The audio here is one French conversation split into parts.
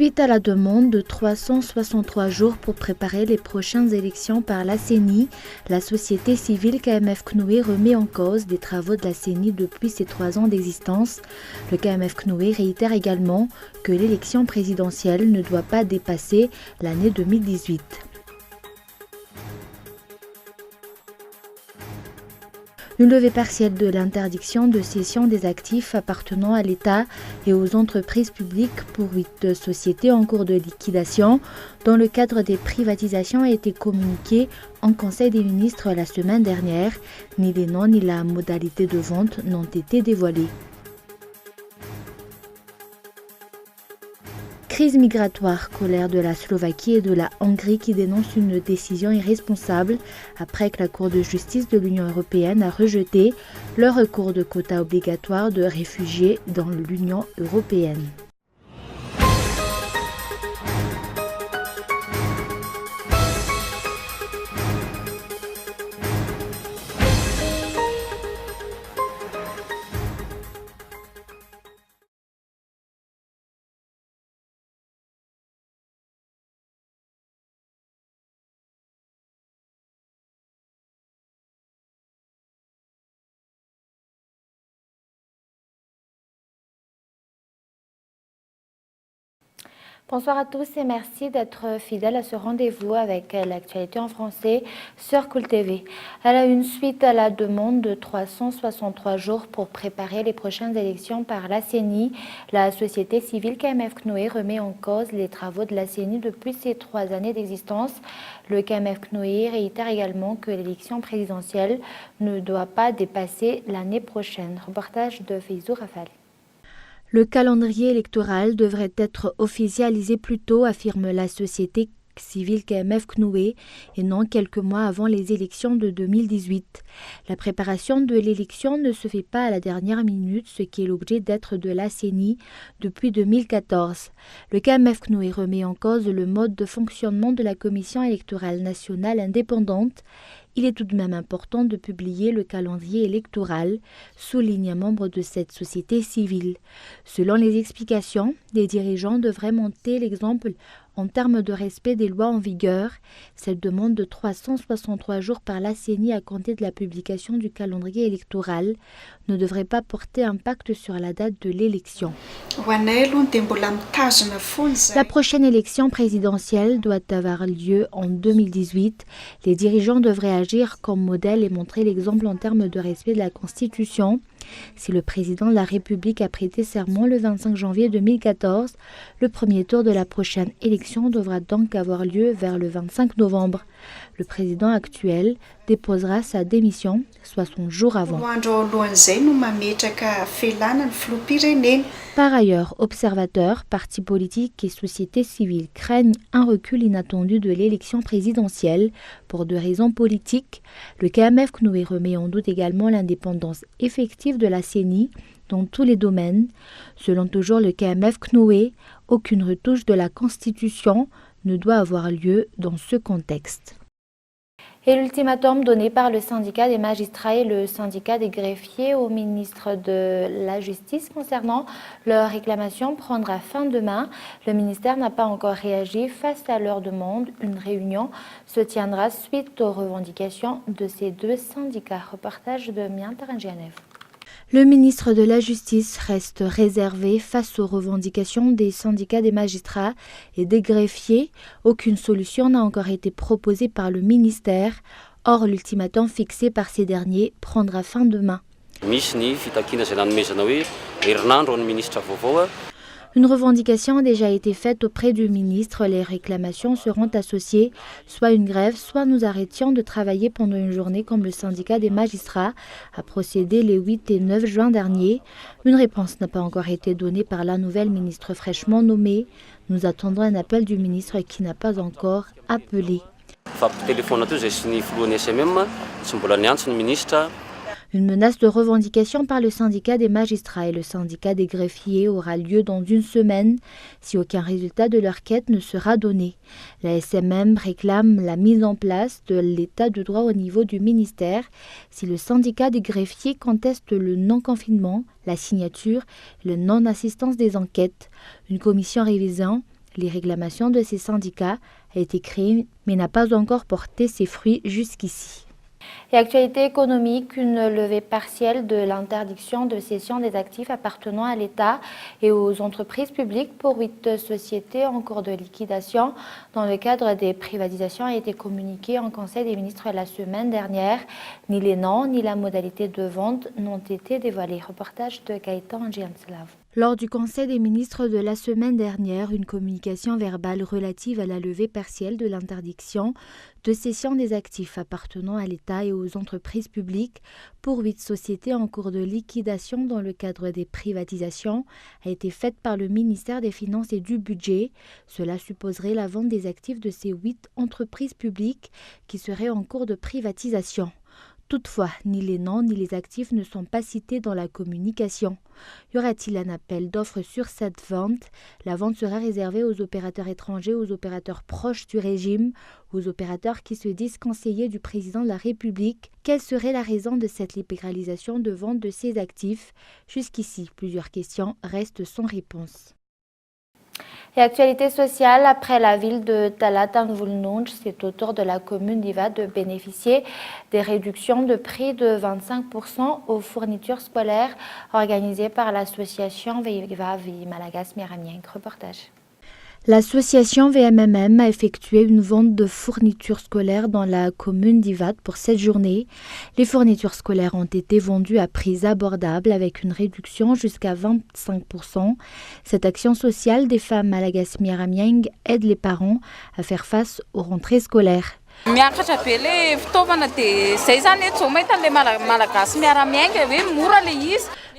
Suite à la demande de 363 jours pour préparer les prochaines élections par la CENI, la société civile KMF Knoé remet en cause des travaux de la CENI depuis ses 3 ans d'existence. Le KMF Knoé réitère également que l'élection présidentielle ne doit pas dépasser l'année 2018. Une levée partielle de l'interdiction de cession des actifs appartenant à l'État et aux entreprises publiques pour 8 sociétés en cours de liquidation dans le cadre des privatisations a été communiquée en Conseil des ministres la semaine dernière. Ni les noms ni la modalité de vente n'ont été dévoilés. Crise migratoire, colère de la Slovaquie et de la Hongrie qui dénoncent une décision irresponsable après que la Cour de justice de l'Union européenne a rejeté le recours de quotas obligatoires de réfugiés dans l'Union européenne. Bonsoir à tous et merci d'être fidèles à ce rendez-vous avec l'actualité en français sur Cool TV. Elle a une suite à la demande de 363 jours pour préparer les prochaines élections par la CENI. La société civile KMF Knoé remet en cause les travaux de la CENI depuis ses 3 années d'existence. Le KMF Knoé réitère également que l'élection présidentielle ne doit pas dépasser l'année prochaine. Reportage de Feizou Rafal. Le calendrier électoral devrait être officialisé plus tôt, affirme la société civile KMF Knoé, et non quelques mois avant les élections de 2018. La préparation de l'élection ne se fait pas à la dernière minute, ce qui est l'objet d'être de la CENI depuis 2014. Le KMF Knoé remet en cause le mode de fonctionnement de la Commission électorale nationale indépendante. Il est tout de même important de publier le calendrier électoral, souligne un membre de cette société civile. Selon les explications, les dirigeants devraient monter l'exemple en termes de respect des lois en vigueur. Cette demande de 363 jours par la CENI à compter de la publication du calendrier électoral ne devrait pas porter impact sur la date de l'élection. La prochaine élection présidentielle doit avoir lieu en 2018. Les dirigeants devraient agir comme modèle et montrer l'exemple en termes de respect de la Constitution. Si le président de la République a prêté serment le 25 janvier 2014, le premier tour de la prochaine élection devra donc avoir lieu vers le 25 novembre. Le président actuel déposera sa démission 60 jours avant. Par ailleurs, observateurs, partis politiques et sociétés civiles craignent un recul inattendu de l'élection présidentielle pour 2 raisons politiques. Le KMF Knoé remet en doute également l'indépendance effective de la CENI dans tous les domaines. Selon toujours le KMF Knoé, aucune retouche de la Constitution ne doit avoir lieu dans ce contexte. Et l'ultimatum donné par le syndicat des magistrats et le syndicat des greffiers au ministre de la Justice concernant leur réclamation prendra fin demain. Le ministère n'a pas encore réagi face à leur demande. Une réunion se tiendra suite aux revendications de ces 2 syndicats. Reportage de Mian Tarangianev. Le ministre de la Justice reste réservé face aux revendications des syndicats des magistrats et des greffiers. Aucune solution n'a encore été proposée par le ministère. Or, l'ultimatum fixé par ces derniers prendra fin demain. Une revendication a déjà été faite auprès du ministre. Les réclamations seront associées, soit une grève, soit nous arrêtions de travailler pendant une journée comme le syndicat des magistrats a procédé les 8 et 9 juin dernier. Une réponse n'a pas encore été donnée par la nouvelle ministre fraîchement nommée. Nous attendons un appel du ministre qui n'a pas encore appelé. Une menace de revendication par le syndicat des magistrats et le syndicat des greffiers aura lieu dans une semaine si aucun résultat de leur quête ne sera donné. La SMM réclame la mise en place de l'état de droit au niveau du ministère. Si le syndicat des greffiers conteste le non-confinement, la signature et la non-assistance des enquêtes, une commission révisant Les réclamations de ces syndicats ont été créées mais n'a pas encore porté ses fruits jusqu'ici. Et actualité économique, une levée partielle de l'interdiction de cession des actifs appartenant à l'État et aux entreprises publiques pour 8 sociétés en cours de liquidation dans le cadre des privatisations a été communiquée en Conseil des ministres la semaine dernière. Ni les noms ni la modalité de vente n'ont été dévoilés. Reportage de Gaëtan Gianslav. Lors du Conseil des ministres de la semaine dernière, une communication verbale relative à la levée partielle de l'interdiction de cession des actifs appartenant à l'État et aux entreprises publiques pour 8 sociétés en cours de liquidation dans le cadre des privatisations a été faite par le ministère des Finances et du Budget. Cela supposerait la vente des actifs de ces 8 entreprises publiques qui seraient en cours de privatisation. Toutefois, ni les noms ni les actifs ne sont pas cités dans la communication. Y aura-t-il un appel d'offres sur cette vente? La vente sera réservée aux opérateurs étrangers, aux opérateurs proches du régime, aux opérateurs qui se disent conseillers du président de la République. Quelle serait la raison de cette libéralisation de vente de ces actifs? Jusqu'ici, plusieurs questions restent sans réponse. Et actualité sociale, après la ville de Talatangvulnunj, c'est au tour de la commune d'Iva de bénéficier des réductions de prix de 25% aux fournitures scolaires organisées par l'association Viva Malagas Miramieng. Reportage. L'association VMMM a effectué une vente de fournitures scolaires dans la commune d'Ivat pour cette journée. Les fournitures scolaires ont été vendues à prix abordables avec une réduction jusqu'à 25%. Cette action sociale des femmes Malagas Miramieng aide les parents à faire face aux rentrées scolaires.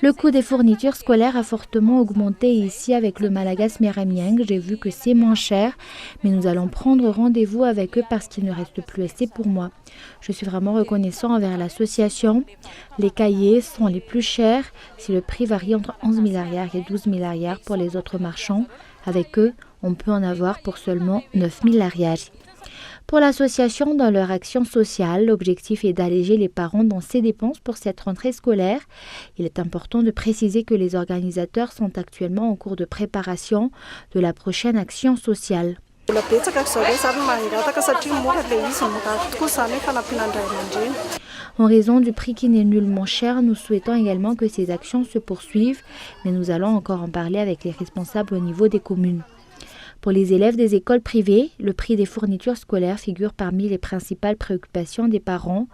Le coût des fournitures scolaires a fortement augmenté ici avec le Malagas Miramieng. J'ai vu que c'est moins cher, mais nous allons prendre rendez-vous avec eux parce qu'il ne reste plus assez pour moi. Je suis vraiment reconnaissant envers l'association. Les cahiers sont les plus chers si le prix varie entre 11 000 arrières et 12 000 arrières pour les autres marchands. Avec eux, on peut en avoir pour seulement 9 000 arrières. Pour l'association, dans leur action sociale, l'objectif est d'alléger les parents dans ces dépenses pour cette rentrée scolaire. Il est important de préciser que les organisateurs sont actuellement en cours de préparation de la prochaine action sociale. En raison du prix qui n'est nullement cher, nous souhaitons également que ces actions se poursuivent, mais nous allons encore en parler avec les responsables au niveau des communes. Pour les élèves des écoles privées, le prix des fournitures scolaires figure parmi les principales préoccupations des parents,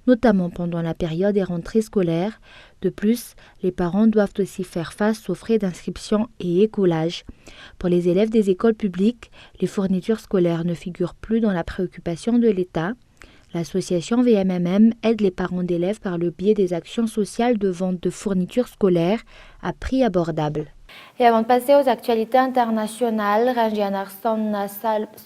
notamment pendant la période des rentrées scolaires. De plus, les parents doivent aussi faire face aux frais d'inscription et écolage. Pour les élèves des écoles publiques, les fournitures scolaires ne figurent plus dans la préoccupation de l'État. L'association VMMM aide les parents d'élèves par le biais des actions sociales de vente de fournitures scolaires à prix abordable. Et avant de passer aux actualités internationales, Ranjanarson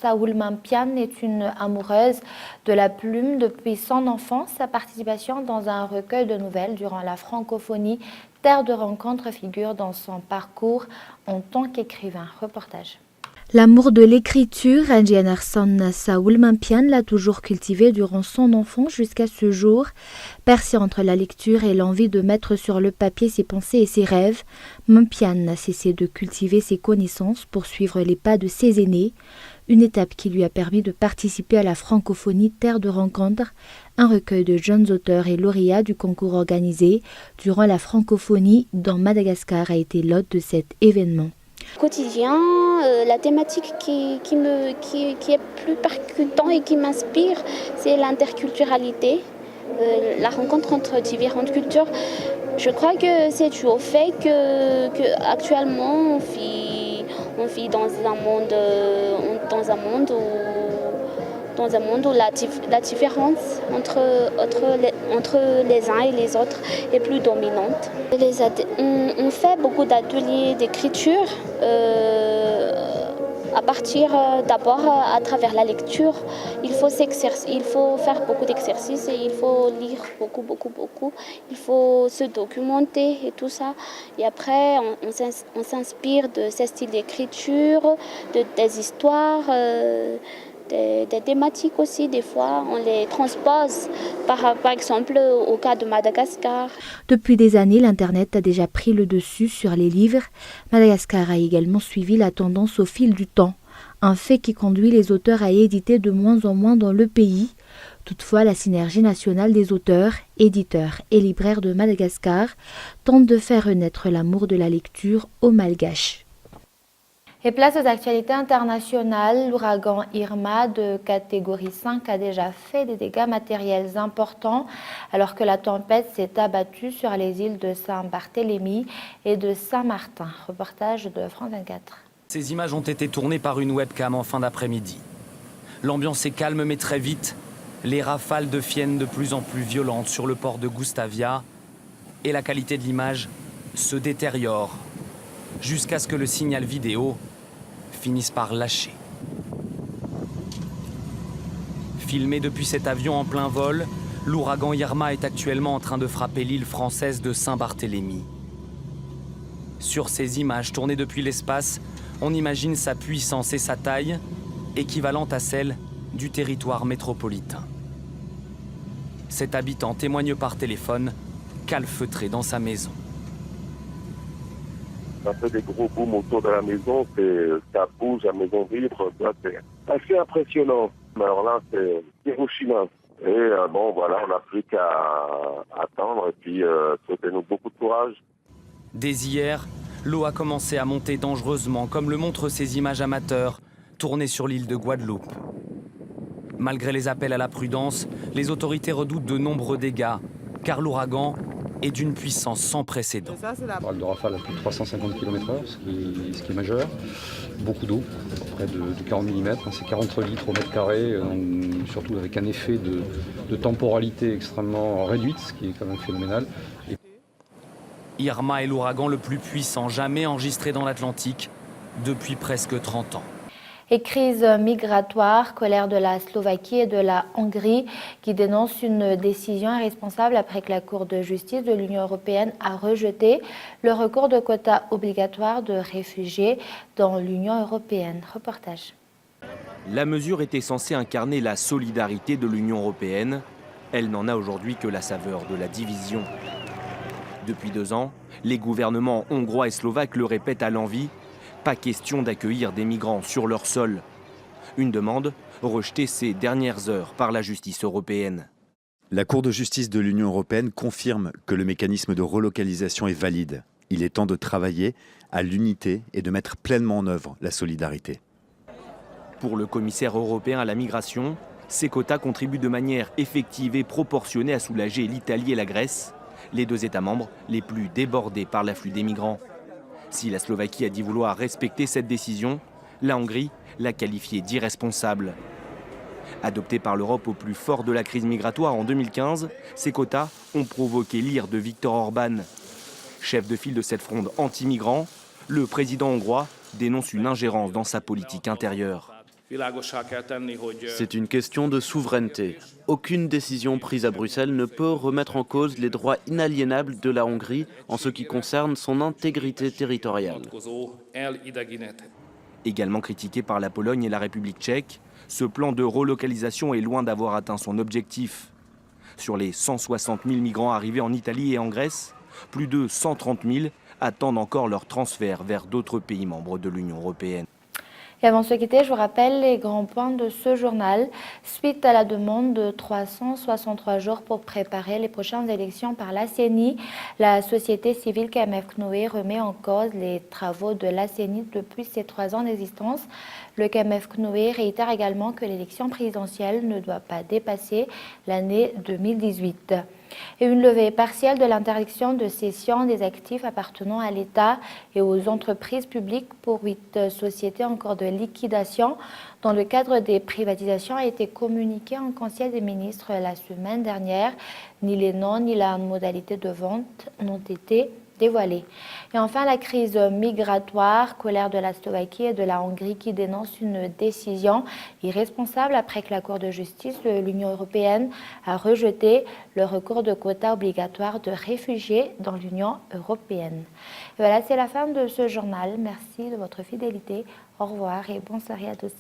Saoulmampian est une amoureuse de la plume depuis son enfance. Sa participation dans un recueil de nouvelles durant la francophonie Terre de rencontre figure dans son parcours en tant qu'écrivain. Reportage. L'amour de l'écriture, Ranjanarson Saoulmampian l'a toujours cultivé durant son enfance jusqu'à ce jour. Percé entre la lecture et l'envie de mettre sur le papier ses pensées et ses rêves, Mampian n'a cessé de cultiver ses connaissances pour suivre les pas de ses aînés, une étape qui lui a permis de participer à la francophonie Terre de rencontre, un recueil de jeunes auteurs et lauréats du concours organisé durant la francophonie dans Madagascar a été l'hôte de cet événement. Quotidien, la thématique qui est plus percutant et qui m'inspire, c'est l'interculturalité, la rencontre entre différentes cultures. Je crois que c'est dû au fait que actuellement on vit dans un monde où la différence entre les uns et les autres est plus dominante. On fait beaucoup d'ateliers d'écriture à partir d'abord à travers la lecture. Il faut faire beaucoup d'exercices et il faut lire beaucoup. Il faut se documenter et tout ça. Et après, on s'inspire de ces styles d'écriture, des histoires. Des thématiques aussi, des fois, on les transpose, par exemple au cas de Madagascar. Depuis des années, l'Internet a déjà pris le dessus sur les livres. Madagascar a également suivi la tendance au fil du temps. un fait qui conduit les auteurs à éditer de moins en moins dans le pays. Toutefois, la Synergie nationale des auteurs, éditeurs et libraires de Madagascar tente de faire renaître l'amour de la lecture aux Malgaches. Et place aux actualités internationales, l'ouragan Irma de catégorie 5 a déjà fait des dégâts matériels importants alors que la tempête s'est abattue sur les îles de Saint-Barthélemy et de Saint-Martin. Reportage de France 24. Ces images ont été tournées par une webcam en fin d'après-midi. L'ambiance est calme mais très vite. Les rafales deviennent de plus en plus violentes sur le port de Gustavia et la qualité de l'image se détériore jusqu'à ce que le signal vidéo finisse par lâcher. Filmé depuis cet avion en plein vol, l'ouragan Irma est actuellement en train de frapper l'île française de Saint-Barthélemy. Sur ces images tournées depuis l'espace, on imagine sa puissance et sa taille, équivalente à celle du territoire métropolitain. Cet habitant témoigne par téléphone, calfeutré dans sa maison. Ça fait des gros booms autour de la maison, ça bouge, la maison vibre, c'est assez impressionnant. Alors là, c'est Hiroshima. Et bon, voilà, on n'a plus qu'à attendre et puis souhaitez-nous beaucoup de courage. Dès hier, l'eau a commencé à monter dangereusement, comme le montrent ces images amateurs, tournées sur l'île de Guadeloupe. Malgré les appels à la prudence, les autorités redoutent de nombreux dégâts, car l'ouragan est d'une puissance sans précédent. On parle de rafales à plus de 350 km/h, ce qui est majeur. Beaucoup d'eau, près de 40 mm, c'est 40 litres au mètre carré, surtout avec un effet de temporalité extrêmement réduite, ce qui est quand même phénoménal. Irma est l'ouragan le plus puissant jamais enregistré dans l'Atlantique depuis presque 30 ans. Et crise migratoire, colère de la Slovaquie et de la Hongrie qui dénoncent une décision irresponsable après que la Cour de justice de l'Union européenne a rejeté le recours de quotas obligatoires de réfugiés dans l'Union européenne. Reportage. La mesure était censée incarner la solidarité de l'Union européenne. Elle n'en a aujourd'hui que la saveur de la division. Depuis 2 ans, les gouvernements hongrois et slovaques le répètent à l'envi. Pas question d'accueillir des migrants sur leur sol. Une demande rejetée ces dernières heures par la justice européenne. La Cour de justice de l'Union européenne confirme que le mécanisme de relocalisation est valide. Il est temps de travailler à l'unité et de mettre pleinement en œuvre la solidarité. Pour le commissaire européen à la migration, ces quotas contribuent de manière effective et proportionnée à soulager l'Italie et la Grèce, les 2 États membres les plus débordés par l'afflux des migrants. Si la Slovaquie a dit vouloir respecter cette décision, la Hongrie l'a qualifiée d'irresponsable. Adoptés par l'Europe au plus fort de la crise migratoire en 2015, ces quotas ont provoqué l'ire de Viktor Orban. Chef de file de cette fronde anti-migrants, le président hongrois dénonce une ingérence dans sa politique intérieure. C'est une question de souveraineté. Aucune décision prise à Bruxelles ne peut remettre en cause les droits inaliénables de la Hongrie en ce qui concerne son intégrité territoriale. Également critiqué par la Pologne et la République tchèque, ce plan de relocalisation est loin d'avoir atteint son objectif. Sur les 160 000 migrants arrivés en Italie et en Grèce, plus de 130 000 attendent encore leur transfert vers d'autres pays membres de l'Union européenne. Et avant de se quitter, je vous rappelle les grands points de ce journal. Suite à la demande de 363 jours pour préparer les prochaines élections par la CENI, la société civile KMF Knoé remet en cause les travaux de la CENI depuis ses 3 ans d'existence. Le KMF Knoé réitère également que l'élection présidentielle ne doit pas dépasser l'année 2018. Et une levée partielle de l'interdiction de cession des actifs appartenant à l'État et aux entreprises publiques pour 8 sociétés en cours de liquidation dans le cadre des privatisations a été communiquée en Conseil des ministres la semaine dernière. Ni les noms ni la modalité de vente n'ont été dévoilés. Et enfin, la crise migratoire, colère de la Slovaquie et de la Hongrie qui dénoncent une décision irresponsable après que la Cour de justice de l'Union européenne a rejeté le recours de quotas obligatoires de réfugiés dans l'Union européenne. Et voilà, c'est la fin de ce journal. Merci de votre fidélité. Au revoir et bonne soirée à tous.